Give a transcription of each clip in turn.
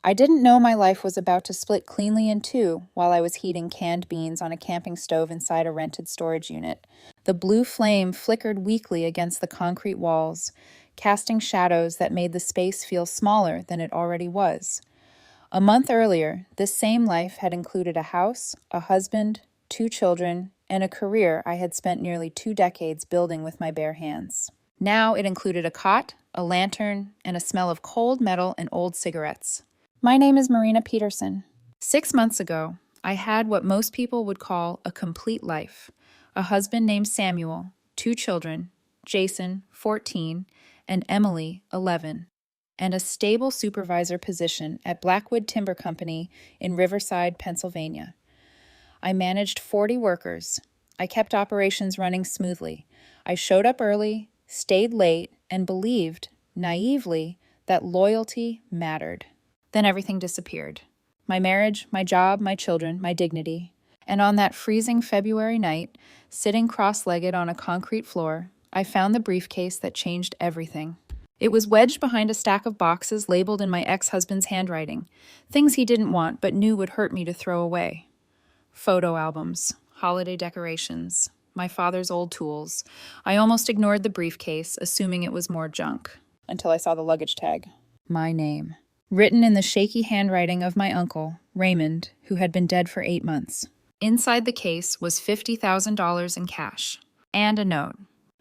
I didn't know my life was about to split cleanly in two while I was heating canned beans on a camping stove inside a rented storage unit. The blue flame flickered weakly against the concrete walls, casting shadows that made the space feel smaller than it already was. A month earlier, this same life had included a house, a husband, 2 children, and a career I had spent nearly 2 decades building with my bare hands. Now it included a cot, a lantern, and a smell of cold metal and old cigarettes. My name is Marina Peterson. 6 months ago, I had what most people would call a complete life. A husband named Samuel, 2 children, Jason, 14, and Emily, 11, and a stable supervisor position at Blackwood Timber Company in Riverside, Pennsylvania. I managed 40 workers. I kept operations running smoothly. I showed up early, stayed late, and believed, naively, that loyalty mattered. Then everything disappeared. My marriage, my job, my children, my dignity. And on that freezing February night, sitting cross-legged on a concrete floor, I found the briefcase that changed everything. It was wedged behind a stack of boxes labeled in my ex-husband's handwriting, things he didn't want but knew would hurt me to throw away. Photo albums, holiday decorations, my father's old tools. I almost ignored the briefcase, assuming it was more junk, until I saw the luggage tag. My name, written in the shaky handwriting of my uncle, Raymond, who had been dead for 8 months. Inside the case was $50,000 in cash, and a note.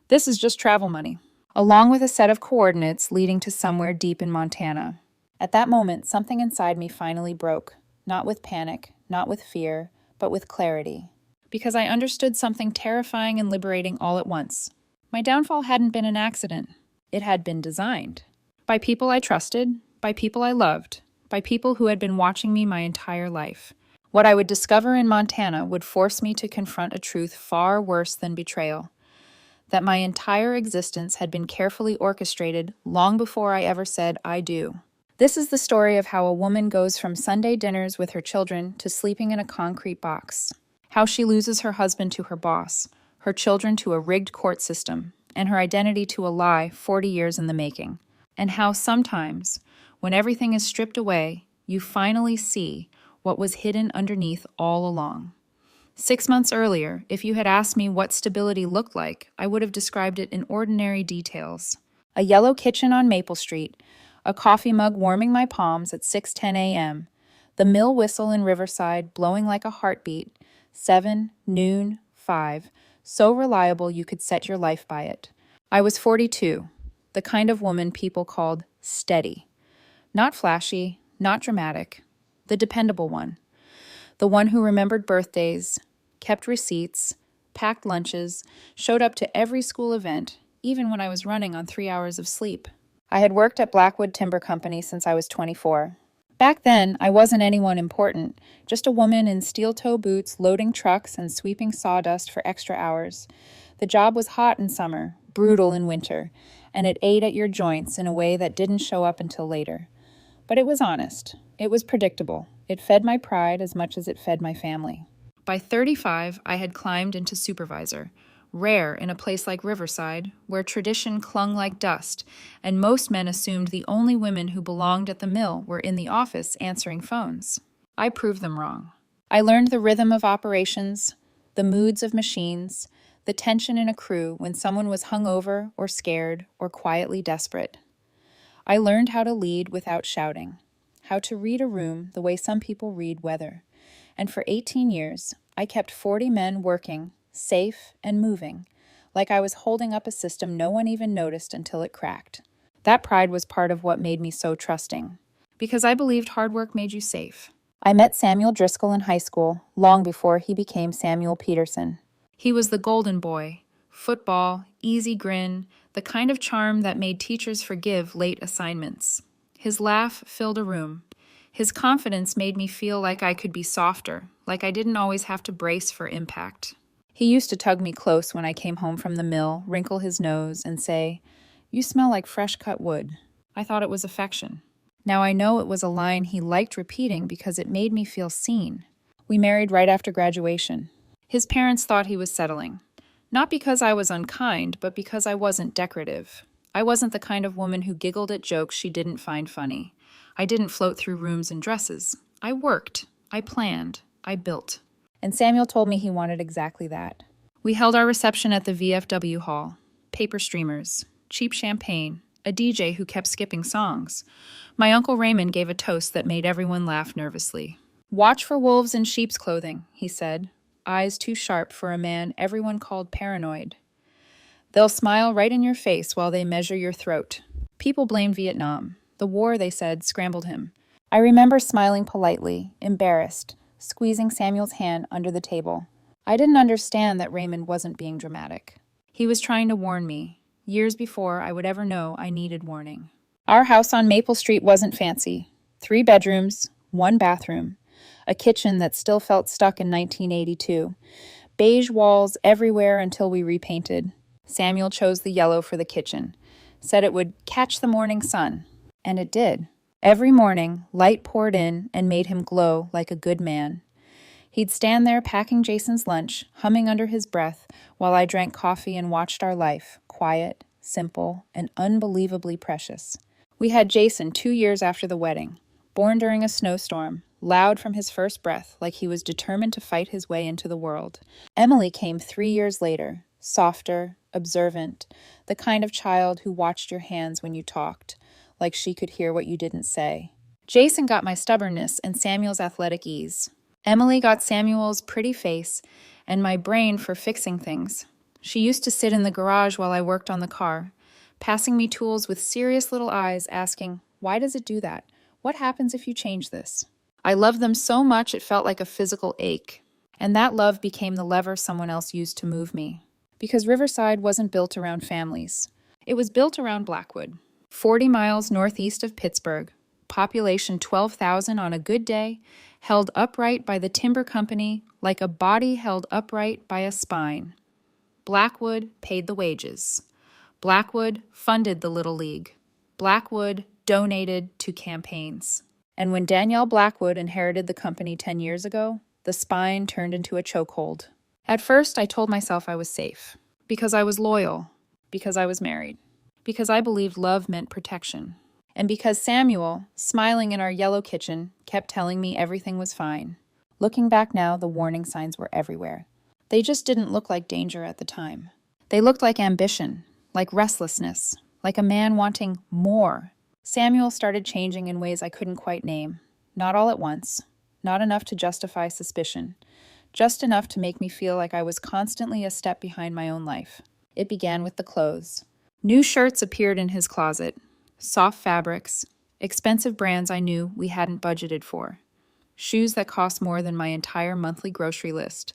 This is just travel money, along with a set of coordinates leading to somewhere deep in Montana. At that moment, something inside me finally broke, not with panic, not with fear, but with clarity. Because I understood something terrifying and liberating all at once. My downfall hadn't been an accident. It had been designed. By people I trusted, by people I loved, by people who had been watching me my entire life. What I would discover in Montana would force me to confront a truth far worse than betrayal. That my entire existence had been carefully orchestrated long before I ever said, I do. This is the story of how a woman goes from Sunday dinners with her children to sleeping in a concrete box. How she loses her husband to her boss, her children to a rigged court system, and her identity to a lie 40 years in the making. And how sometimes, when everything is stripped away, you finally see what was hidden underneath all along. 6 months earlier, if you had asked me what stability looked like, I would have described it in ordinary details. A yellow kitchen on Maple Street, a coffee mug warming my palms at 6:10 a.m., the mill whistle in Riverside blowing like a heartbeat, 7, noon, 5, so reliable you could set your life by it. I was 42, the kind of woman people called steady. Not flashy, not dramatic, the dependable one. The one who remembered birthdays, kept receipts, packed lunches, showed up to every school event, even when I was running on 3 hours of sleep. I had worked at Blackwood Timber Company since I was 24. Back then, I wasn't anyone important, just a woman in steel-toe boots loading trucks and sweeping sawdust for extra hours. The job was hot in summer, brutal in winter, and it ate at your joints in a way that didn't show up until later. But it was honest. It was predictable. It fed my pride as much as it fed my family. By 35, I had climbed into supervisor, rare in a place like Riverside, where tradition clung like dust, and most men assumed the only women who belonged at the mill were in the office answering phones. I proved them wrong. I learned the rhythm of operations, the moods of machines, the tension in a crew when someone was hungover or scared or quietly desperate. I learned how to lead without shouting, how to read a room the way some people read weather. And for 18 years, I kept 40 men working, safe and moving, like I was holding up a system no one even noticed until it cracked. That pride was part of what made me so trusting, because I believed hard work made you safe. I met Samuel Driscoll in high school, long before he became Samuel Peterson. He was the golden boy, football, easy grin, the kind of charm that made teachers forgive late assignments. His laugh filled a room. His confidence made me feel like I could be softer, like I didn't always have to brace for impact. He used to tug me close when I came home from the mill, wrinkle his nose, and say, "You smell like fresh-cut wood." I thought it was affection. Now I know it was a line he liked repeating because it made me feel seen. We married right after graduation. His parents thought he was settling. Not because I was unkind, but because I wasn't decorative. I wasn't the kind of woman who giggled at jokes she didn't find funny. I didn't float through rooms in dresses. I worked. I planned. I built. And Samuel told me he wanted exactly that. We held our reception at the VFW hall. Paper streamers, cheap champagne, a DJ who kept skipping songs. My Uncle Raymond gave a toast that made everyone laugh nervously. "Watch for wolves in sheep's clothing," he said, eyes too sharp for a man everyone called paranoid. "They'll smile right in your face while they measure your throat." People blamed Vietnam. The war, they said, scrambled him. I remember smiling politely, embarrassed, squeezing Samuel's hand under the table. I didn't understand that Raymond wasn't being dramatic. He was trying to warn me, years before I would ever know I needed warning. Our house on Maple Street wasn't fancy. 3 bedrooms, 1 bathroom, a kitchen that still felt stuck in 1982, beige walls everywhere until we repainted. Samuel chose the yellow for the kitchen, said it would catch the morning sun, and it did. Every morning, light poured in and made him glow like a good man. He'd stand there packing Jason's lunch, humming under his breath, while I drank coffee and watched our life, quiet, simple, and unbelievably precious. We had Jason 2 years after the wedding, born during a snowstorm, loud from his first breath, like he was determined to fight his way into the world. Emily came 3 years later, softer, observant, the kind of child who watched your hands when you talked, like she could hear what you didn't say. Jason got my stubbornness and Samuel's athletic ease. Emily got Samuel's pretty face and my brain for fixing things. She used to sit in the garage while I worked on the car, passing me tools with serious little eyes, asking, "Why does it do that? What happens if you change this?" I loved them so much it felt like a physical ache. And that love became the lever someone else used to move me. Because Riverside wasn't built around families. It was built around Blackwood, 40 miles northeast of Pittsburgh, population 12,000 on a good day, held upright by the timber company like a body held upright by a spine. Blackwood paid the wages. Blackwood funded the Little League. Blackwood donated to campaigns. And when Danielle Blackwood inherited the company 10 years ago, the spine turned into a chokehold. At first, I told myself I was safe. Because I was loyal. Because I was married. Because I believed love meant protection. And because Samuel, smiling in our yellow kitchen, kept telling me everything was fine. Looking back now, the warning signs were everywhere. They just didn't look like danger at the time. They looked like ambition, like restlessness, like a man wanting more. Samuel started changing in ways I couldn't quite name. Not all at once. Not enough to justify suspicion. Just enough to make me feel like I was constantly a step behind my own life. It began with the clothes. New shirts appeared in his closet. Soft fabrics. Expensive brands I knew we hadn't budgeted for. Shoes that cost more than my entire monthly grocery list.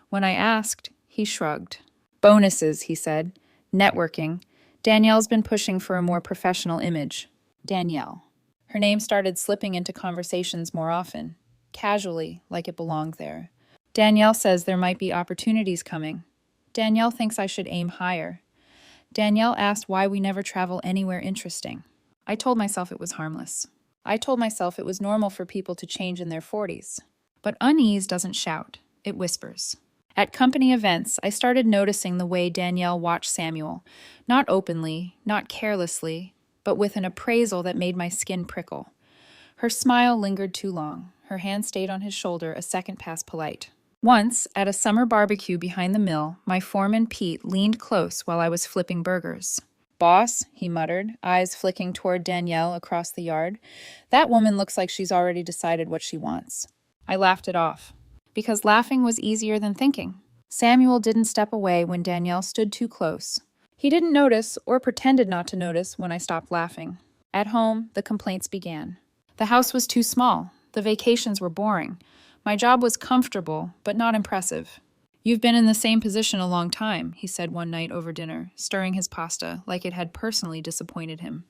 When I asked, he shrugged. "Bonuses," he said. "Networking. Danielle's been pushing for a more professional image." Danielle. Her name started slipping into conversations more often, casually, like it belonged there. Danielle says there might be opportunities coming. Danielle thinks I should aim higher. Danielle asked why we never travel anywhere interesting. I told myself it was harmless. I told myself it was normal for people to change in their 40s. But unease doesn't shout, it whispers. At company events, I started noticing the way Danielle watched Samuel, not openly, not carelessly, but with an appraisal that made my skin prickle. Her smile lingered too long. Her hand stayed on his shoulder a second past polite. Once, at a summer barbecue behind the mill, my foreman Pete leaned close while I was flipping burgers. "Boss," he muttered, eyes flicking toward Danielle across the yard. "That woman looks like she's already decided what she wants." I laughed it off, because laughing was easier than thinking. Samuel didn't step away when Danielle stood too close. He didn't notice, or pretended not to notice, when I stopped laughing. At home, the complaints began. The house was too small. The vacations were boring. My job was comfortable, but not impressive. "You've been in the same position a long time," he said one night over dinner, stirring his pasta like it had personally disappointed him.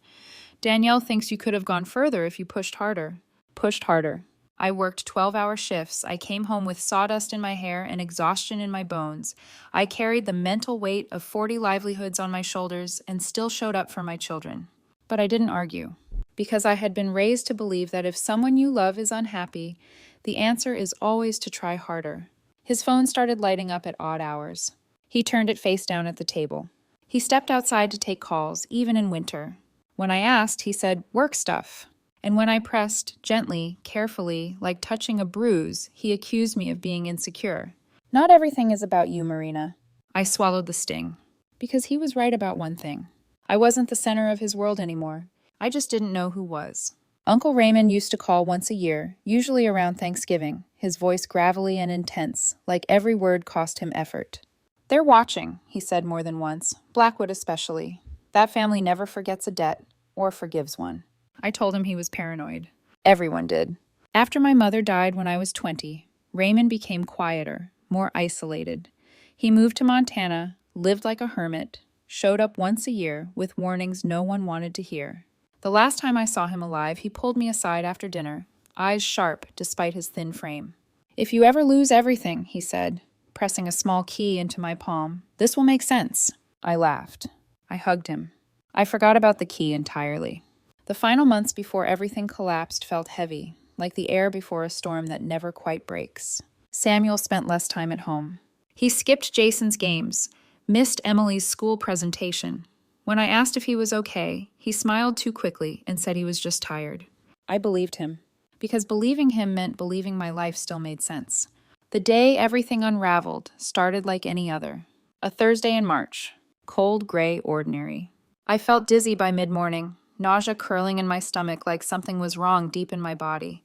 "Danielle thinks you could have gone further if you pushed harder." Pushed harder. I worked 12-hour shifts. I came home with sawdust in my hair and exhaustion in my bones. I carried the mental weight of 40 livelihoods on my shoulders and still showed up for my children. But I didn't argue, because I had been raised to believe that if someone you love is unhappy, the answer is always to try harder. His phone started lighting up at odd hours. He turned it face down at the table. He stepped outside to take calls, even in winter. When I asked, he said, "Work stuff." And when I pressed, gently, carefully, like touching a bruise, he accused me of being insecure. Not everything is about you, Marina. I swallowed the sting. Because he was right about one thing. I wasn't the center of his world anymore. I just didn't know who was. Uncle Raymond used to call once a year, usually around Thanksgiving, his voice gravelly and intense, like every word cost him effort. "They're watching," he said more than once, Blackwood especially. "That family never forgets a debt, or forgives one." I told him he was paranoid. Everyone did. After my mother died when I was 20, Raymond became quieter, more isolated. He moved to Montana, lived like a hermit, showed up once a year with warnings no one wanted to hear. The last time I saw him alive, he pulled me aside after dinner, eyes sharp despite his thin frame. "If you ever lose everything," he said, pressing a small key into my palm, "this will make sense." I laughed. I hugged him. I forgot about the key entirely. The final months before everything collapsed felt heavy, like the air before a storm that never quite breaks. Samuel spent less time at home. He skipped Jason's games, missed Emily's school presentation. When I asked if he was okay, he smiled too quickly and said he was just tired. I believed him, because believing him meant believing my life still made sense. The day everything unraveled started like any other. A Thursday in March. Cold, gray, ordinary. I felt dizzy by mid-morning, nausea curling in my stomach like something was wrong deep in my body.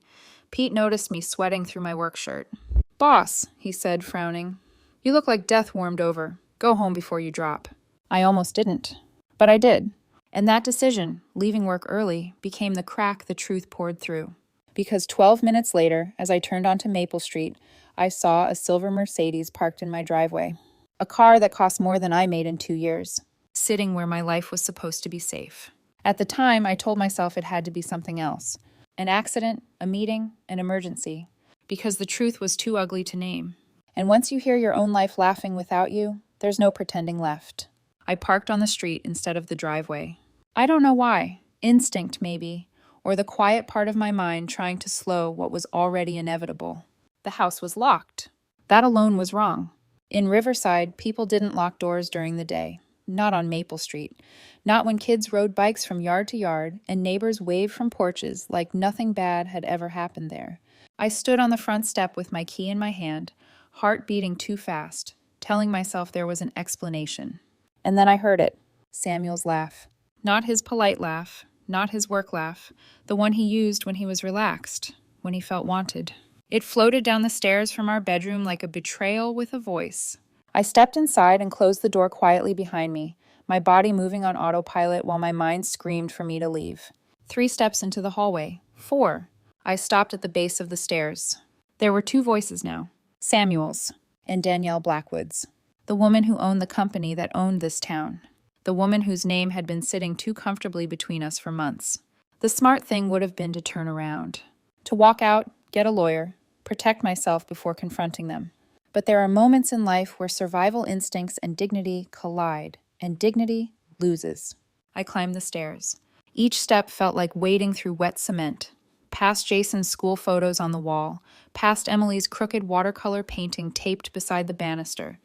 Pete noticed me sweating through my work shirt. "Boss," he said, frowning, "you look like death warmed over. Go home before you drop." I almost didn't. But I did. And that decision, leaving work early, became the crack the truth poured through. Because 12 minutes later, as I turned onto Maple Street, I saw a silver Mercedes parked in my driveway. A car that cost more than I made in 2 years. Sitting where my life was supposed to be safe. At the time, I told myself it had to be something else. An accident, a meeting, an emergency. Because the truth was too ugly to name. And once you hear your own life laughing without you, there's no pretending left. I parked on the street instead of the driveway. I don't know why. Instinct, maybe. Or the quiet part of my mind trying to slow what was already inevitable. The house was locked. That alone was wrong. In Riverside, people didn't lock doors during the day. Not on Maple Street. Not when kids rode bikes from yard to yard and neighbors waved from porches like nothing bad had ever happened there. I stood on the front step with my key in my hand, heart beating too fast, telling myself there was an explanation. And then I heard it. Samuel's laugh. Not his polite laugh, not his work laugh, the one he used when he was relaxed, when he felt wanted. It floated down the stairs from our bedroom like a betrayal with a voice. I stepped inside and closed the door quietly behind me, my body moving on autopilot while my mind screamed for me to leave. 3 steps into the hallway. 4. I stopped at the base of the stairs. There were 2 voices now. Samuel's and Danielle Blackwood's. The woman who owned the company that owned this town. The woman whose name had been sitting too comfortably between us for months. The smart thing would have been to turn around. To walk out, get a lawyer, protect myself before confronting them. But there are moments in life where survival instincts and dignity collide, and dignity loses. I climbed the stairs. Each step felt like wading through wet cement. Past Jason's school photos on the wall, past Emily's crooked watercolor painting taped beside the banister,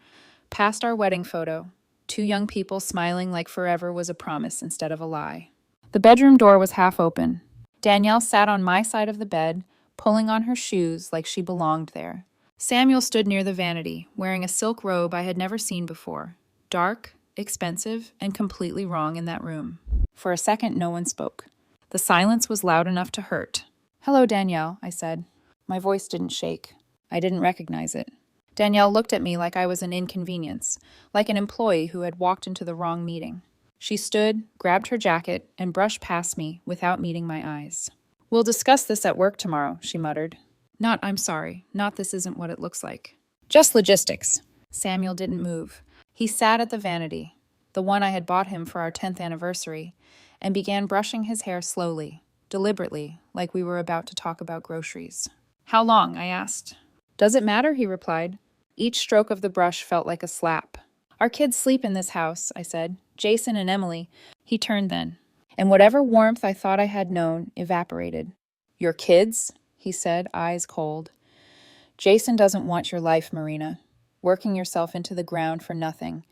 past our wedding photo, 2 young people smiling like forever was a promise instead of a lie. The bedroom door was half open. Danielle sat on my side of the bed, pulling on her shoes like she belonged there. Samuel stood near the vanity, wearing a silk robe I had never seen before. Dark, expensive, and completely wrong in that room. For a second, no one spoke. The silence was loud enough to hurt. "Hello, Danielle," I said. My voice didn't shake. I didn't recognize it. Danielle looked at me like I was an inconvenience, like an employee who had walked into the wrong meeting. She stood, grabbed her jacket, and brushed past me without meeting my eyes. "We'll discuss this at work tomorrow," she muttered. I'm sorry, not this isn't what it looks like. Just logistics." Samuel didn't move. He sat at the vanity, the one I had bought him for our 10th anniversary, and began brushing his hair slowly, deliberately, like we were about to talk about groceries. "How long?" I asked. "Does it matter?" he replied. Each stroke of the brush felt like a slap. "Our kids sleep in this house," I said. "Jason and Emily." He turned then, and whatever warmth I thought I had known evaporated. "Your kids?" he said, eyes cold. "Jason doesn't want your life, Marina. Working yourself into the ground for nothing.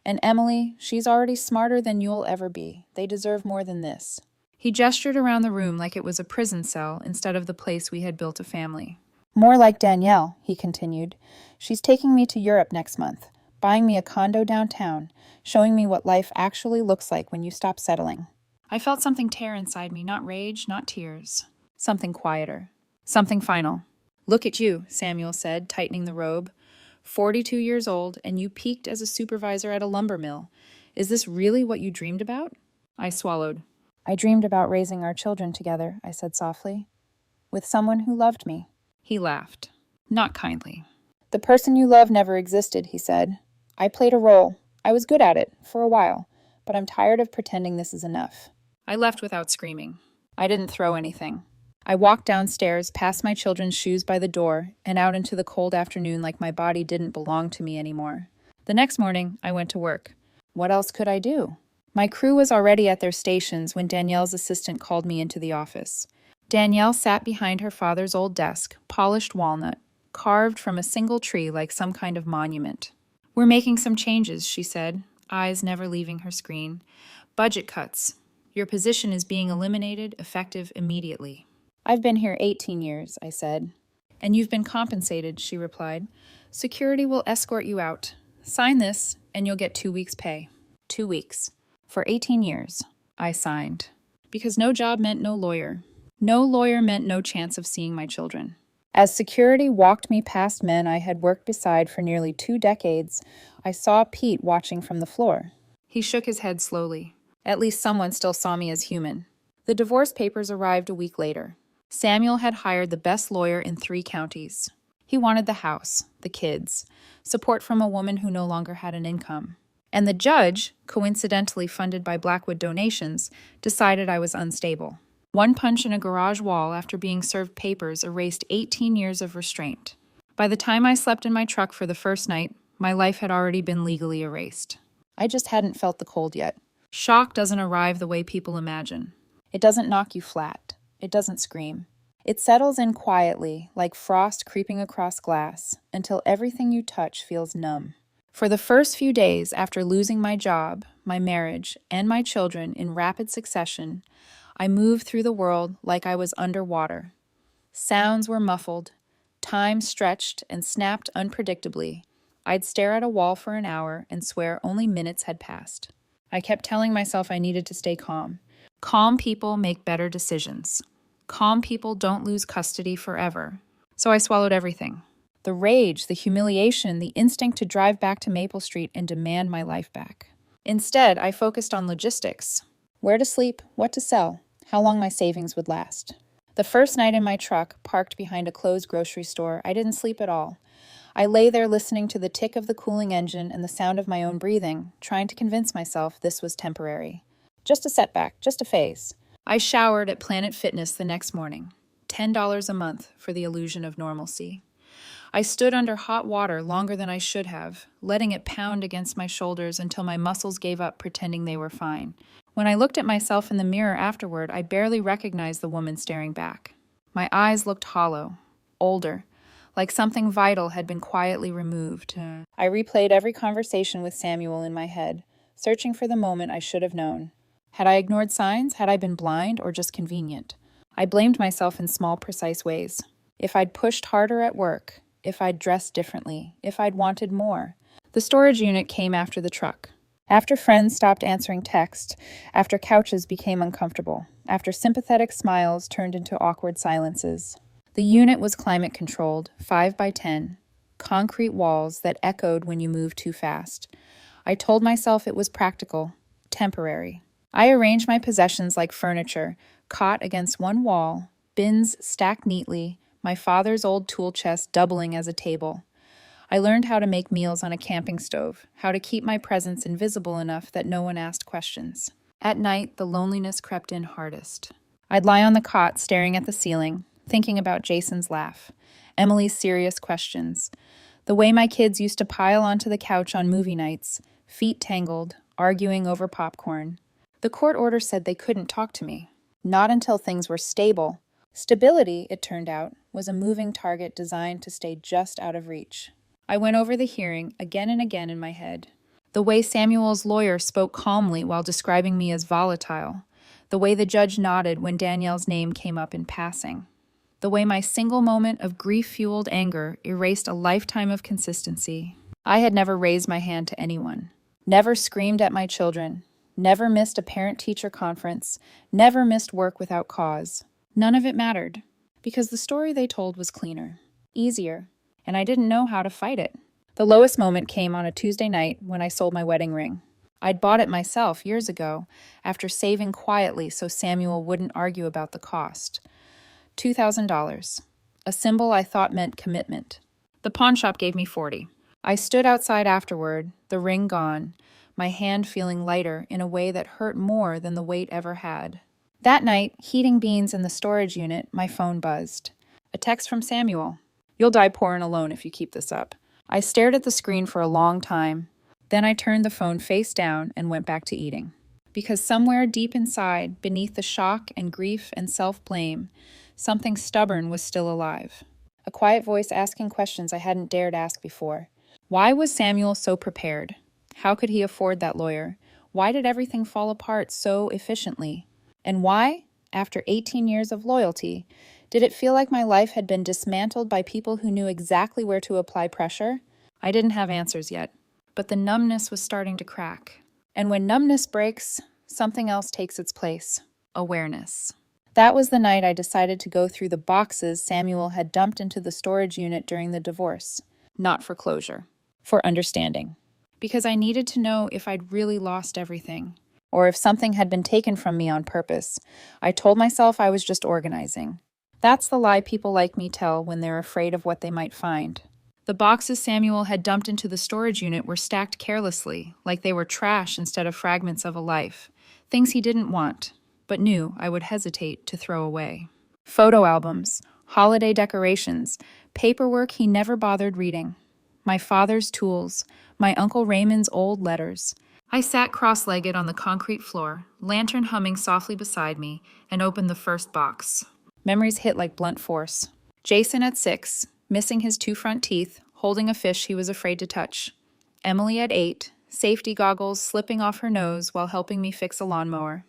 And Emily, she's already smarter than you'll ever be. They deserve more than this." He gestured around the room like it was a prison cell instead of the place we had built a family. More like Danielle, he continued. She's taking me to Europe next month, buying me a condo downtown, showing me what life actually looks like when you stop settling. I felt something tear inside me, not rage, not tears. Something quieter. Something final. Look at you, Samuel said, tightening the robe. 42 years old, and you peaked as a supervisor at a lumber mill. Is this really what you dreamed about? I swallowed. I dreamed about raising our children together, I said softly. With someone who loved me. He laughed. Not kindly. The person you love never existed, he said. I played a role. I was good at it, for a while, but I'm tired of pretending this is enough. I left without screaming. I didn't throw anything. I walked downstairs, past my children's shoes by the door, and out into the cold afternoon like my body didn't belong to me anymore. The next morning, I went to work. What else could I do? My crew was already at their stations when Danielle's assistant called me into the office. Danielle sat behind her father's old desk, polished walnut, carved from a single tree like some kind of monument. We're making some changes, she said, eyes never leaving her screen. Budget cuts. Your position is being eliminated, effective immediately. I've been here 18 years, I said. And you've been compensated, she replied. Security will escort you out. Sign this, and you'll get 2 weeks' pay. 2 weeks. For 18 years. I signed. Because no job meant no lawyer. No lawyer meant no chance of seeing my children. As security walked me past men I had worked beside for nearly 2 decades, I saw Pete watching from the floor. He shook his head slowly. At least someone still saw me as human. The divorce papers arrived a week later. Samuel had hired the best lawyer in 3 counties. He wanted the house, the kids, support from a woman who no longer had an income. And the judge, coincidentally funded by Blackwood donations, decided I was unstable. One punch in a garage wall after being served papers erased 18 years of restraint. By the time I slept in my truck for the first night, my life had already been legally erased. I just hadn't felt the cold yet. Shock doesn't arrive the way people imagine. It doesn't knock you flat. It doesn't scream. It settles in quietly, like frost creeping across glass, until everything you touch feels numb. For the first few days after losing my job, my marriage, and my children in rapid succession, I moved through the world like I was underwater. Sounds were muffled, time stretched and snapped unpredictably. I'd stare at a wall for an hour and swear only minutes had passed. I kept telling myself I needed to stay calm. Calm people make better decisions. Calm people don't lose custody forever. So I swallowed everything. The rage, the humiliation, the instinct to drive back to Maple Street and demand my life back. Instead, I focused on logistics. Where to sleep, what to sell, how long my savings would last. The first night in my truck, parked behind a closed grocery store, I didn't sleep at all. I lay there listening to the tick of the cooling engine and the sound of my own breathing, trying to convince myself this was temporary. Just a setback, just a phase. I showered at Planet Fitness the next morning. $10 a month for the illusion of normalcy. I stood under hot water longer than I should have, letting it pound against my shoulders until my muscles gave up pretending they were fine. When I looked at myself in the mirror afterward, I barely recognized the woman staring back. My eyes looked hollow, older, like something vital had been quietly removed. I replayed every conversation with Samuel in my head, searching for the moment I should have known. Had I ignored signs? Had I been blind or just convenient? I blamed myself in small, precise ways. If I'd pushed harder at work, if I'd dressed differently, if I'd wanted more. The storage unit came after the truck. After friends stopped answering text, after couches became uncomfortable, after sympathetic smiles turned into awkward silences. The unit was climate-controlled, 5 by 10, concrete walls that echoed when you moved too fast. I told myself it was practical, temporary. I arranged my possessions like furniture, cot against one wall, bins stacked neatly, my father's old tool chest doubling as a table. I learned how to make meals on a camping stove, how to keep my presence invisible enough that no one asked questions. At night, the loneliness crept in hardest. I'd lie on the cot staring at the ceiling, thinking about Jason's laugh, Emily's serious questions, the way my kids used to pile onto the couch on movie nights, feet tangled, arguing over popcorn. The court order said they couldn't talk to me. Not until things were stable. Stability, it turned out, was a moving target designed to stay just out of reach. I went over the hearing again and again in my head. The way Samuel's lawyer spoke calmly while describing me as volatile. The way the judge nodded when Danielle's name came up in passing. The way my single moment of grief-fueled anger erased a lifetime of consistency. I had never raised my hand to anyone, never screamed at my children, never missed a parent-teacher conference, never missed work without cause. None of it mattered, because the story they told was cleaner, easier, and I didn't know how to fight it. The lowest moment came on a Tuesday night when I sold my wedding ring. I'd bought it myself years ago, after saving quietly so Samuel wouldn't argue about the cost. $2,000, a symbol I thought meant commitment. The pawn shop gave me $40. I stood outside afterward, the ring gone, my hand feeling lighter in a way that hurt more than the weight ever had. That night, heating beans in the storage unit, my phone buzzed. A text from Samuel. "You'll die poor and alone if you keep this up." I stared at the screen for a long time. Then I turned the phone face down and went back to eating. Because somewhere deep inside, beneath the shock and grief and self-blame, something stubborn was still alive. A quiet voice asking questions I hadn't dared ask before. Why was Samuel so prepared? How could he afford that lawyer? Why did everything fall apart so efficiently? And why, after 18 years of loyalty, did it feel like my life had been dismantled by people who knew exactly where to apply pressure? I didn't have answers yet, but the numbness was starting to crack. And when numbness breaks, something else takes its place. Awareness. That was the night I decided to go through the boxes Samuel had dumped into the storage unit during the divorce. Not for closure. For understanding. Because I needed to know if I'd really lost everything, or if something had been taken from me on purpose. I told myself I was just organizing. That's the lie people like me tell when they're afraid of what they might find. The boxes Samuel had dumped into the storage unit were stacked carelessly, like they were trash instead of fragments of a life. Things he didn't want, but knew I would hesitate to throw away. Photo albums, holiday decorations, paperwork he never bothered reading. My father's tools, my Uncle Raymond's old letters. I sat cross-legged on the concrete floor, lantern humming softly beside me, and opened the first box. Memories hit like blunt force. Jason at 6, missing his 2 front teeth, holding a fish he was afraid to touch. Emily at 8, safety goggles slipping off her nose while helping me fix a lawnmower.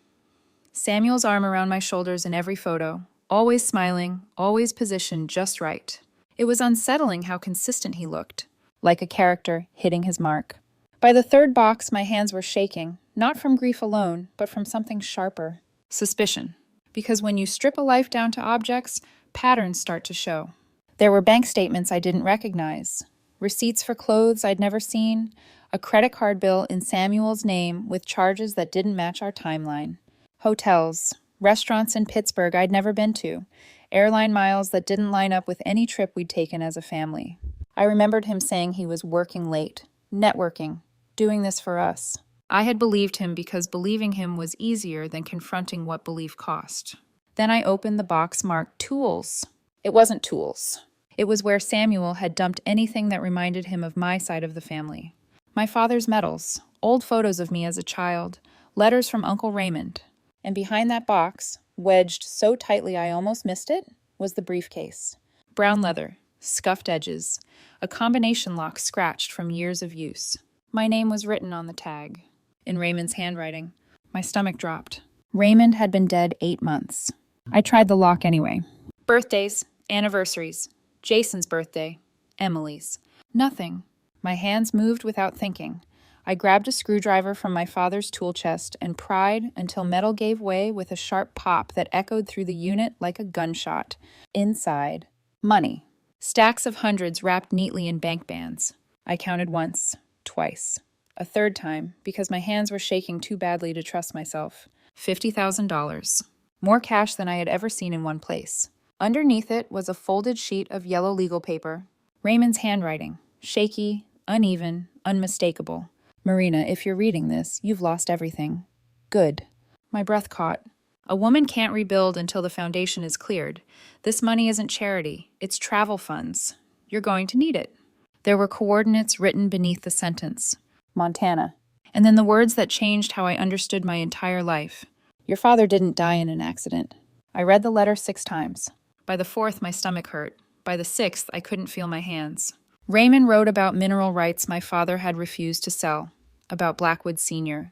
Samuel's arm around my shoulders in every photo, always smiling, always positioned just right. It was unsettling how consistent he looked, like a character hitting his mark. By the 3rd box, my hands were shaking, not from grief alone, but from something sharper. Suspicion. Because when you strip a life down to objects, patterns start to show. There were bank statements I didn't recognize, receipts for clothes I'd never seen, a credit card bill in Samuel's name with charges that didn't match our timeline. Hotels, restaurants in Pittsburgh I'd never been to, airline miles that didn't line up with any trip we'd taken as a family. I remembered him saying he was working late, networking, doing this for us. I had believed him because believing him was easier than confronting what belief cost. Then I opened the box marked Tools. It wasn't tools. It was where Samuel had dumped anything that reminded him of my side of the family. My father's medals, old photos of me as a child, letters from Uncle Raymond. And behind that box, wedged so tightly I almost missed it, was the briefcase. Brown leather, scuffed edges, a combination lock scratched from years of use. My name was written on the tag, in Raymond's handwriting. My stomach dropped. Raymond had been dead 8 months. I tried the lock anyway. Birthdays, anniversaries, Jason's birthday, Emily's. Nothing. My hands moved without thinking. I grabbed a screwdriver from my father's tool chest and pried until metal gave way with a sharp pop that echoed through the unit like a gunshot. Inside, money. Stacks of hundreds wrapped neatly in bank bands. I counted once, twice, a 3rd time because my hands were shaking too badly to trust myself. $50,000. More cash than I had ever seen in one place. Underneath it was a folded sheet of yellow legal paper. Raymond's handwriting, shaky, uneven, unmistakable. Marina, if you're reading this, you've lost everything. Good. My breath caught. A woman can't rebuild until the foundation is cleared. This money isn't charity. It's travel funds. You're going to need it. There were coordinates written beneath the sentence. Montana. And then the words that changed how I understood my entire life. Your father didn't die in an accident. I read the letter 6 times. By the 4th, my stomach hurt. By the 6th, I couldn't feel my hands. Raymond wrote about mineral rights my father had refused to sell. About Blackwood Sr.,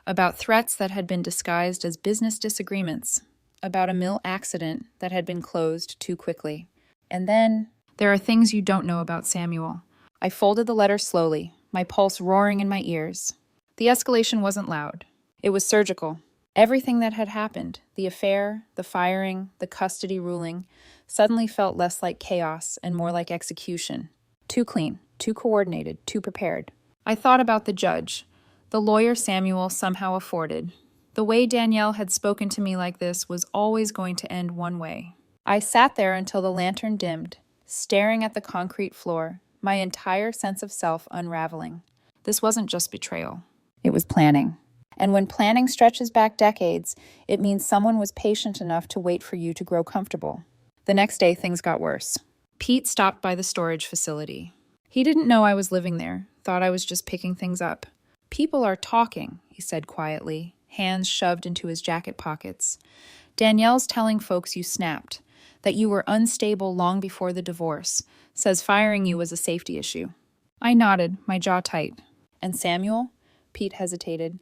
about threats that had been disguised as business disagreements, about a mill accident that had been closed too quickly. And then, there are things you don't know about Samuel. I folded the letter slowly, my pulse roaring in my ears. The escalation wasn't loud. It was surgical. Everything that had happened, the affair, the firing, the custody ruling, suddenly felt less like chaos and more like execution. Too clean, too coordinated, too prepared. I thought about the judge, the lawyer Samuel somehow afforded. The way Danielle had spoken to me like this was always going to end one way. I sat there until the lantern dimmed, staring at the concrete floor, my entire sense of self unraveling. This wasn't just betrayal. It was planning. And when planning stretches back decades, it means someone was patient enough to wait for you to grow comfortable. The next day, things got worse. Pete stopped by the storage facility. He didn't know I was living there, thought I was just picking things up. "People are talking," he said quietly, hands shoved into his jacket pockets. "Danielle's telling folks you snapped, that you were unstable long before the divorce, says firing you was a safety issue." I nodded, my jaw tight. "And Samuel?" Pete hesitated.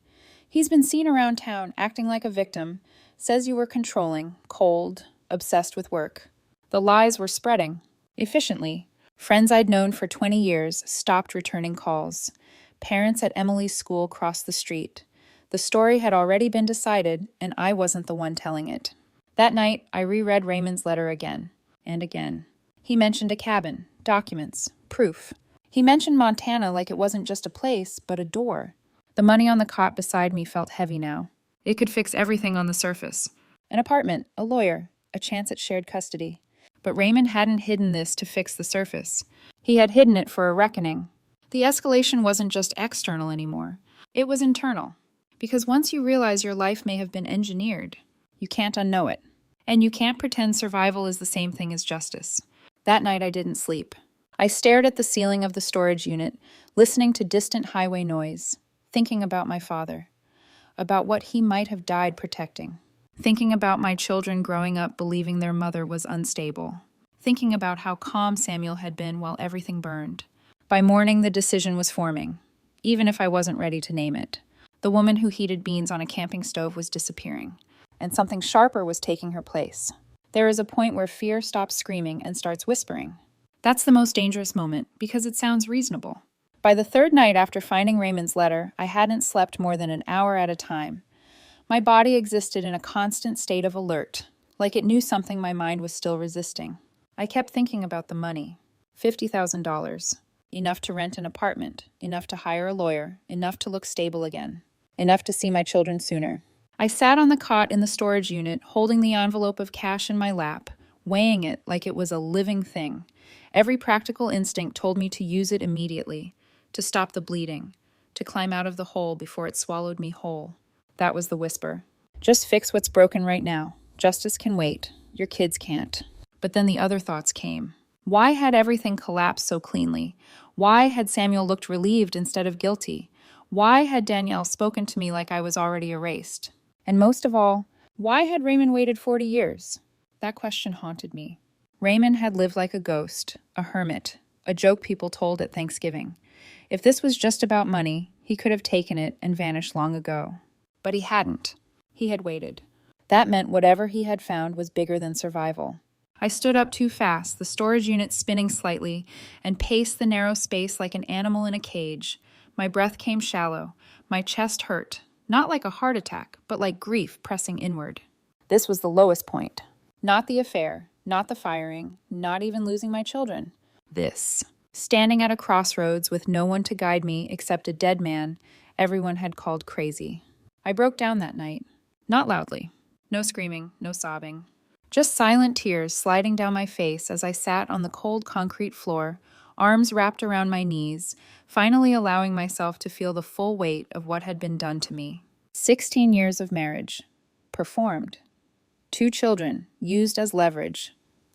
"He's been seen around town acting like a victim, says you were controlling, cold, obsessed with work." The lies were spreading. Efficiently. Friends I'd known for 20 years stopped returning calls. Parents at Emily's school crossed the street. The story had already been decided, and I wasn't the one telling it. That night, I reread Raymond's letter again and again. He mentioned a cabin, documents, proof. He mentioned Montana like it wasn't just a place, but a door. The money on the cot beside me felt heavy now. It could fix everything on the surface. An apartment, a lawyer, a chance at shared custody. But Raymond hadn't hidden this to fix the surface. He had hidden it for a reckoning. The escalation wasn't just external anymore. It was internal. Because once you realize your life may have been engineered, you can't unknow it. And you can't pretend survival is the same thing as justice. That night I didn't sleep. I stared at the ceiling of the storage unit, listening to distant highway noise, thinking about my father, about what he might have died protecting, thinking about my children growing up believing their mother was unstable, thinking about how calm Samuel had been while everything burned. By morning, the decision was forming, even if I wasn't ready to name it. The woman who heated beans on a camping stove was disappearing, and something sharper was taking her place. There is a point where fear stops screaming and starts whispering. That's the most dangerous moment, because it sounds reasonable. By the third night after finding Raymond's letter, I hadn't slept more than an hour at a time. My body existed in a constant state of alert, like it knew something my mind was still resisting. I kept thinking about the money. $50,000. Enough to rent an apartment, enough to hire a lawyer, enough to look stable again, enough to see my children sooner. I sat on the cot in the storage unit, holding the envelope of cash in my lap, weighing it like it was a living thing. Every practical instinct told me to use it immediately, to stop the bleeding, to climb out of the hole before it swallowed me whole. That was the whisper. Just fix what's broken right now. Justice can wait. Your kids can't. But then the other thoughts came. Why had everything collapsed so cleanly? Why had Samuel looked relieved instead of guilty? Why had Danielle spoken to me like I was already erased? And most of all, why had Raymond waited 40 years? That question haunted me. Raymond had lived like a ghost, a hermit, a joke people told at Thanksgiving. If this was just about money, he could have taken it and vanished long ago. But he hadn't. He had waited. That meant whatever he had found was bigger than survival. I stood up too fast, the storage unit spinning slightly, and paced the narrow space like an animal in a cage. My breath came shallow. My chest hurt. Not like a heart attack, but like grief pressing inward. This was the lowest point. Not the affair, not the firing, not even losing my children. This. Standing at a crossroads with no one to guide me except a dead man everyone had called crazy. I broke down that night. Not loudly. No screaming, no sobbing. Just silent tears sliding down my face as I sat on the cold concrete floor, arms wrapped around my knees, finally allowing myself to feel the full weight of what had been done to me. 16 years of marriage. Performed. 2 children, used as leverage.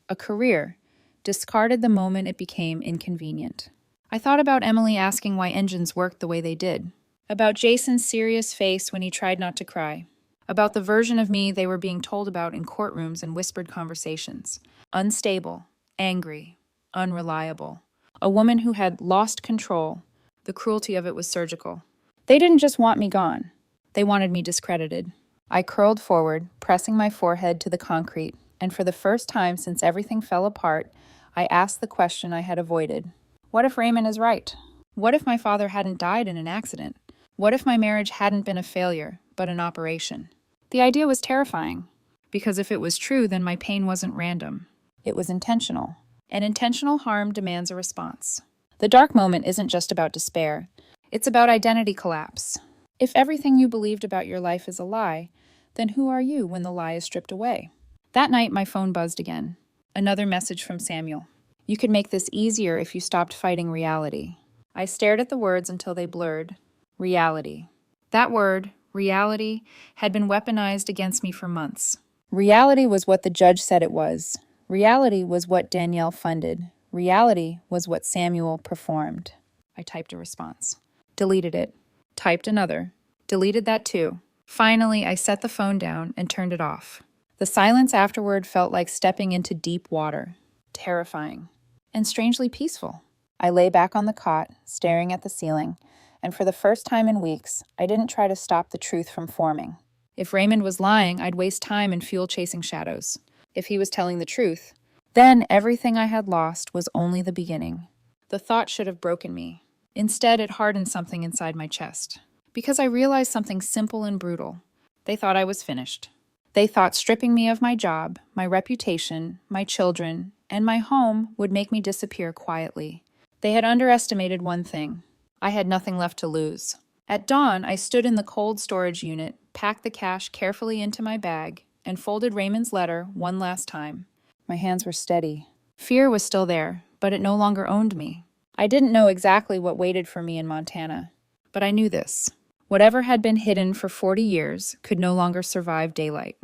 A career, discarded the moment it became inconvenient. I thought about Emily asking why engines worked the way they did. About Jason's serious face when he tried not to cry. About the version of me they were being told about in courtrooms and whispered conversations. Unstable, angry, unreliable. A woman who had lost control. The cruelty of it was surgical. They didn't just want me gone. They wanted me discredited. I curled forward, pressing my forehead to the concrete, and for the first time since everything fell apart, I asked the question I had avoided. What if Raymond is right? What if my father hadn't died in an accident? What if my marriage hadn't been a failure, but an operation? The idea was terrifying, because if it was true, then my pain wasn't random. It was intentional. And intentional harm demands a response. The dark moment isn't just about despair. It's about identity collapse. If everything you believed about your life is a lie, then who are you when the lie is stripped away? That night, my phone buzzed again. Another message from Samuel. You could make this easier if you stopped fighting reality. I stared at the words until they blurred. Reality. That word, reality, had been weaponized against me for months. Reality was what the judge said it was. Reality was what Danielle funded. Reality was what Samuel performed. I typed a response. Deleted it. Typed another. Deleted that too. Finally, I set the phone down and turned it off. The silence afterward felt like stepping into deep water. Terrifying. And strangely peaceful. I lay back on the cot, staring at the ceiling, and for the first time in weeks, I didn't try to stop the truth from forming. If Raymond was lying, I'd waste time and fuel chasing shadows. If he was telling the truth, then everything I had lost was only the beginning. The thought should have broken me. Instead, it hardened something inside my chest. Because I realized something simple and brutal. They thought I was finished. They thought stripping me of my job, my reputation, my children, and my home would make me disappear quietly. They had underestimated one thing. I had nothing left to lose. At dawn, I stood in the cold storage unit, packed the cash carefully into my bag, and folded Raymond's letter one last time. My hands were steady. Fear was still there, but it no longer owned me. I didn't know exactly what waited for me in Montana, but I knew this. Whatever had been hidden for 40 years could no longer survive daylight.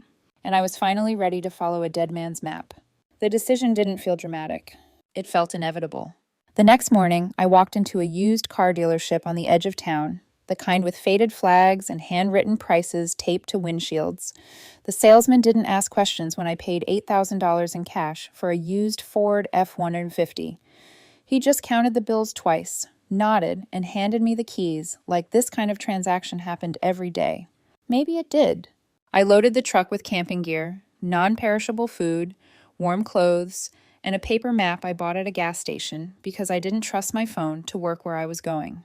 And I was finally ready to follow a dead man's map. The decision didn't feel dramatic. It felt inevitable. The next morning, I walked into a used car dealership on the edge of town, the kind with faded flags and handwritten prices taped to windshields. The salesman didn't ask questions when I paid $8,000 in cash for a used Ford F-150. He just counted the bills twice, nodded, and handed me the keys like this kind of transaction happened every day. Maybe it did. I loaded the truck with camping gear, non-perishable food, warm clothes, and a paper map I bought at a gas station because I didn't trust my phone to work where I was going.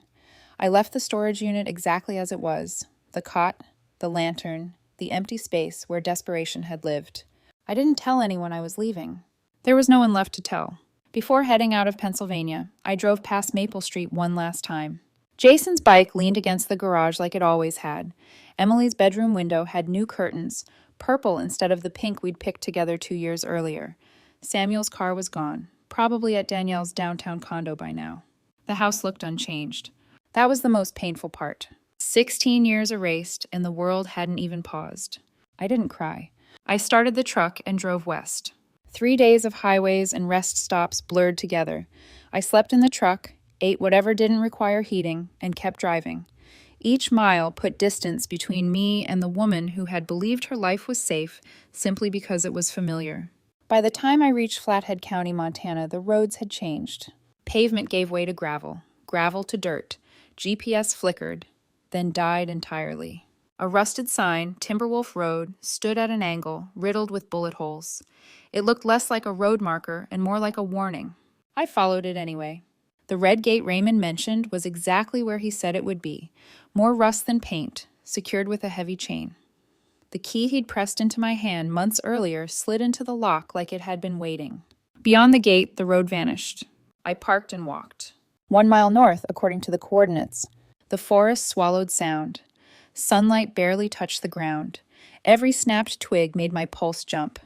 I left the storage unit exactly as it was, the cot, the lantern, the empty space where desperation had lived. I didn't tell anyone I was leaving. There was no one left to tell. Before heading out of Pennsylvania, I drove past Maple Street one last time. Jason's bike leaned against the garage like it always had. Emily's bedroom window had new curtains, purple instead of the pink we'd picked together 2 years earlier. Samuel's car was gone, probably at Danielle's downtown condo by now. The house looked unchanged. That was the most painful part. 16 years erased, and the world hadn't even paused. I didn't cry. I started the truck and drove west. 3 days of highways and rest stops blurred together. I slept in the truck, ate whatever didn't require heating, and kept driving. Each mile put distance between me and the woman who had believed her life was safe simply because it was familiar. By the time I reached Flathead County, Montana, the roads had changed. Pavement gave way to gravel, gravel to dirt. GPS flickered, then died entirely. A rusted sign, Timberwolf Road, stood at an angle, riddled with bullet holes. It looked less like a road marker and more like a warning. I followed it anyway. The red gate Raymond mentioned was exactly where he said it would be, more rust than paint, secured with a heavy chain. The key he'd pressed into my hand months earlier slid into the lock like it had been waiting. Beyond the gate, the road vanished. I parked and walked. 1 mile north, according to the coordinates. The forest swallowed sound. Sunlight barely touched the ground. Every snapped twig made my pulse jump.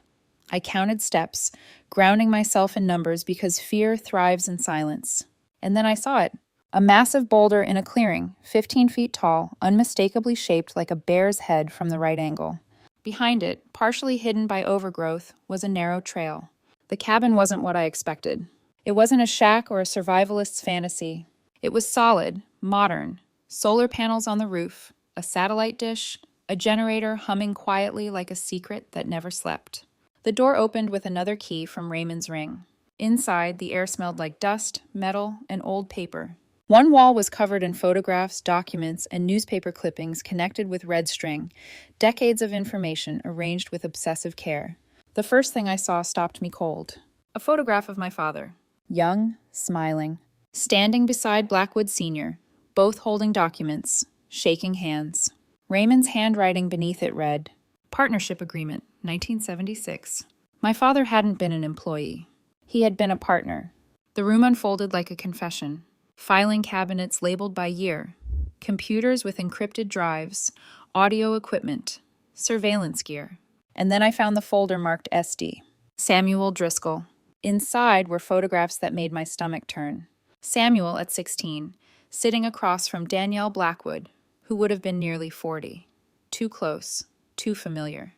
I counted steps, grounding myself in numbers because fear thrives in silence. And then I saw it. A massive boulder in a clearing, 15 feet tall, unmistakably shaped like a bear's head from the right angle. Behind it, partially hidden by overgrowth, was a narrow trail. The cabin wasn't what I expected. It wasn't a shack or a survivalist's fantasy. It was solid, modern, solar panels on the roof, a satellite dish, a generator humming quietly like a secret that never slept. The door opened with another key from Raymond's ring. Inside, the air smelled like dust, metal, and old paper. One wall was covered in photographs, documents, and newspaper clippings connected with red string, decades of information arranged with obsessive care. The first thing I saw stopped me cold. A photograph of my father. Young, smiling, standing beside Blackwood Sr., both holding documents, shaking hands. Raymond's handwriting beneath it read, Partnership Agreement, 1976. My father hadn't been an employee. He had been a partner. The room unfolded like a confession. Filing cabinets labeled by year, computers with encrypted drives, audio equipment, surveillance gear. And then I found the folder marked SD. Samuel Driscoll. Inside were photographs that made my stomach turn. Samuel at 16, sitting across from Danielle Blackwood, who would have been nearly 40. Too close, too familiar.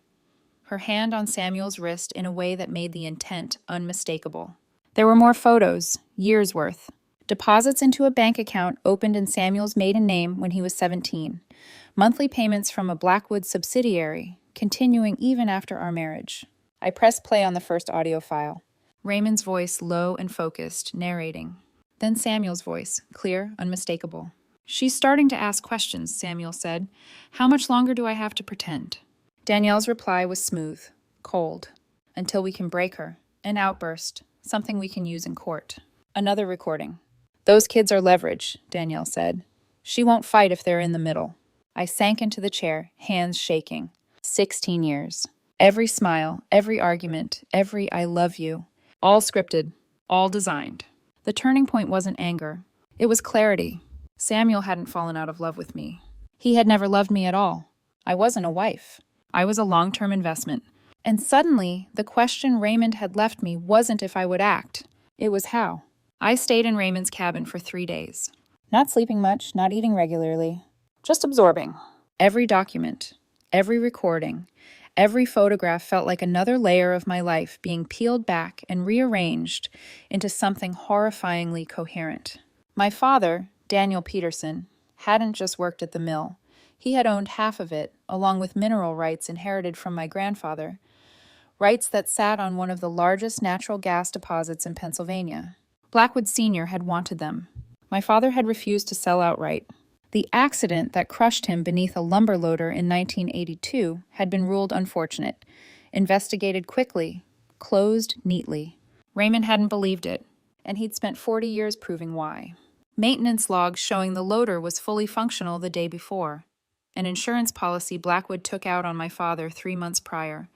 Her hand on Samuel's wrist in a way that made the intent unmistakable. There were more photos, years worth. Deposits into a bank account opened in Samuel's maiden name when he was 17. Monthly payments from a Blackwood subsidiary, continuing even after our marriage. I pressed play on the first audio file. Raymond's voice low and focused, narrating. Then Samuel's voice, clear, unmistakable. She's starting to ask questions, Samuel said. How much longer do I have to pretend? Danielle's reply was smooth, cold. Until we can break her. An outburst, something we can use in court. Another recording. Those kids are leverage, Danielle said. She won't fight if they're in the middle. I sank into the chair, hands shaking. 16 years. Every smile, every argument, every I love you. All scripted, all designed. The turning point wasn't anger. It was clarity. Samuel hadn't fallen out of love with me. He had never loved me at all. I wasn't a wife. I was a long-term investment. And suddenly, the question Raymond had left me wasn't if I would act. It was how. I stayed in Raymond's cabin for 3 days. Not sleeping much, not eating regularly. Just absorbing. Every document, every recording, every photograph felt like another layer of my life being peeled back and rearranged into something horrifyingly coherent. My father, Daniel Peterson, hadn't just worked at the mill. He had owned half of it, along with mineral rights inherited from my grandfather, rights that sat on one of the largest natural gas deposits in Pennsylvania. Blackwood Sr. had wanted them. My father had refused to sell outright. The accident that crushed him beneath a lumber loader in 1982 had been ruled unfortunate, investigated quickly, closed neatly. Raymond hadn't believed it, and he'd spent 40 years proving why. Maintenance logs showing the loader was fully functional the day before. An insurance policy Blackwood took out on my father 3 months prior.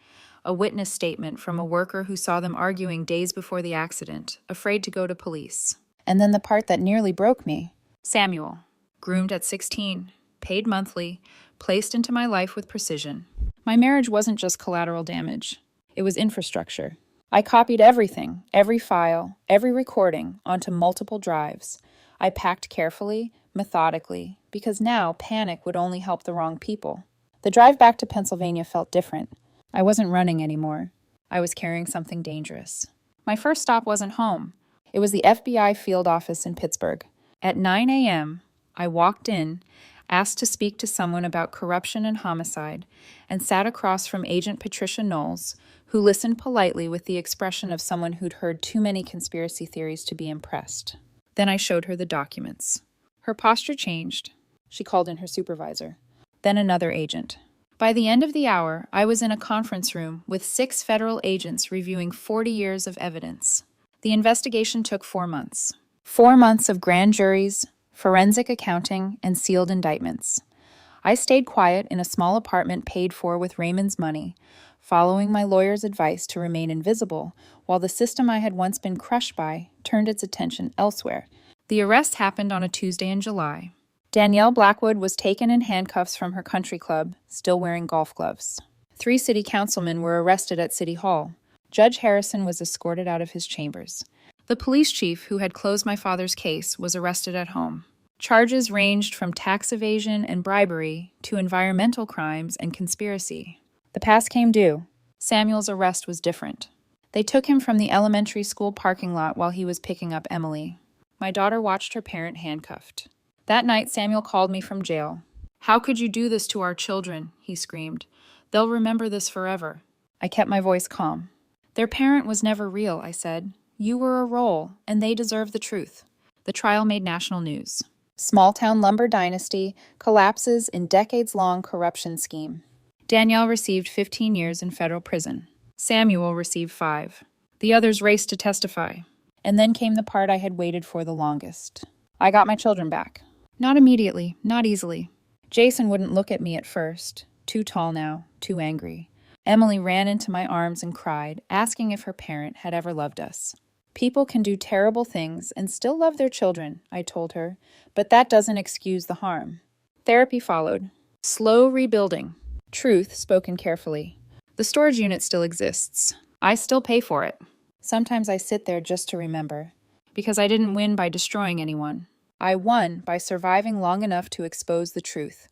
A witness statement from a worker who saw them arguing days before the accident, afraid to go to police. And then the part that nearly broke me. Samuel, groomed at 16, paid monthly, placed into my life with precision. My marriage wasn't just collateral damage. It was infrastructure. I copied everything, every file, every recording, onto multiple drives. I packed carefully, methodically, because now panic would only help the wrong people. The drive back to Pennsylvania felt different. I wasn't running anymore. I was carrying something dangerous. My first stop wasn't home. It was the FBI field office in Pittsburgh. At 9 a.m., I walked in, asked to speak to someone about corruption and homicide, and sat across from Agent Patricia Knowles, who listened politely with the expression of someone who'd heard too many conspiracy theories to be impressed. Then I showed her the documents. Her posture changed. She called in her supervisor. Then another agent. By the end of the hour, I was in a conference room with 6 federal agents reviewing 40 years of evidence. The investigation took 4 months. 4 months of grand juries, forensic accounting, and sealed indictments. I stayed quiet in a small apartment paid for with Raymond's money, following my lawyer's advice to remain invisible, while the system I had once been crushed by turned its attention elsewhere. The arrest happened on a Tuesday in July. Danielle Blackwood was taken in handcuffs from her country club, still wearing golf gloves. 3 city councilmen were arrested at City Hall. Judge Harrison was escorted out of his chambers. The police chief who had closed my father's case was arrested at home. Charges ranged from tax evasion and bribery to environmental crimes and conspiracy. The past came due. Samuel's arrest was different. They took him from the elementary school parking lot while he was picking up Emily. My daughter watched her parent handcuffed. That night, Samuel called me from jail. "How could you do this to our children?" he screamed. "They'll remember this forever." I kept my voice calm. "Their parent was never real," I said. "You were a role, and they deserve the truth." The trial made national news. Small-town lumber dynasty collapses in decades-long corruption scheme. Danielle received 15 years in federal prison. Samuel received 5. The others raced to testify. And then came the part I had waited for the longest. I got my children back. Not immediately, not easily. Jason wouldn't look at me at first. Too tall now, too angry. Emily ran into my arms and cried, asking if her parent had ever loved us. People can do terrible things and still love their children, I told her, but that doesn't excuse the harm. Therapy followed. Slow rebuilding. Truth spoken carefully. The storage unit still exists. I still pay for it. Sometimes I sit there just to remember, because I didn't win by destroying anyone. I won by surviving long enough to expose the truth.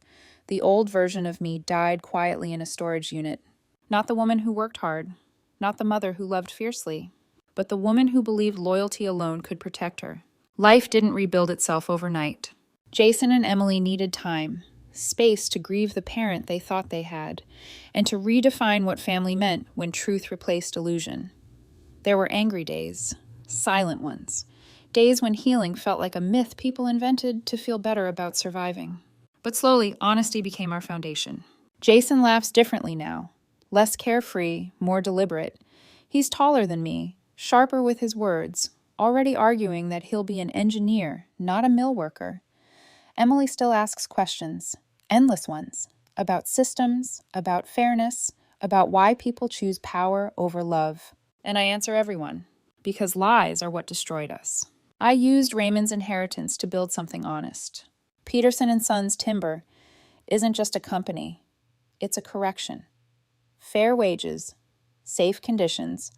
The old version of me died quietly in a storage unit. Not the woman who worked hard, not the mother who loved fiercely, but the woman who believed loyalty alone could protect her. Life didn't rebuild itself overnight. Jason and Emily needed time, space to grieve the parent they thought they had, and to redefine what family meant when truth replaced illusion. There were angry days, silent ones, days when healing felt like a myth people invented to feel better about surviving. But slowly, honesty became our foundation. Jason laughs differently now, less carefree, more deliberate. He's taller than me, sharper with his words, already arguing that he'll be an engineer, not a mill worker. Emily still asks questions, endless ones, about systems, about fairness, about why people choose power over love. And I answer everyone, because lies are what destroyed us. I used Raymond's inheritance to build something honest. Peterson and Sons Timber isn't just a company, it's a correction. Fair wages, safe conditions,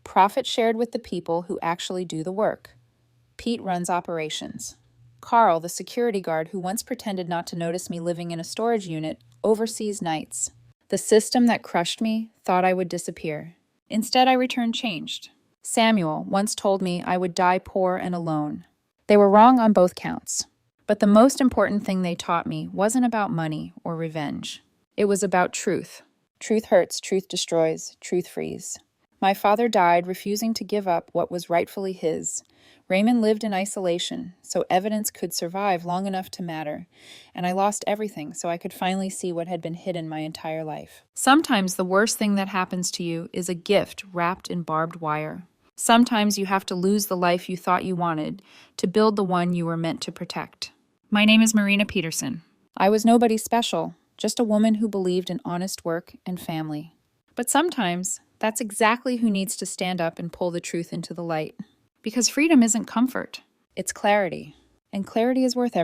profit shared with the people who actually do the work. Pete runs operations. Carl, the security guard who once pretended not to notice me living in a storage unit, oversees nights. The system that crushed me thought I would disappear. Instead, I returned changed. Samuel once told me I would die poor and alone. They were wrong on both counts. But the most important thing they taught me wasn't about money or revenge. It was about truth. Truth hurts, truth destroys, truth frees. My father died refusing to give up what was rightfully his. Raymond lived in isolation, so evidence could survive long enough to matter, and I lost everything so I could finally see what had been hidden my entire life. Sometimes the worst thing that happens to you is a gift wrapped in barbed wire. Sometimes you have to lose the life you thought you wanted to build the one you were meant to protect. My name is Marina Peterson. I was nobody special, just a woman who believed in honest work and family. But sometimes, that's exactly who needs to stand up and pull the truth into the light. Because freedom isn't comfort, it's clarity. And clarity is worth everything.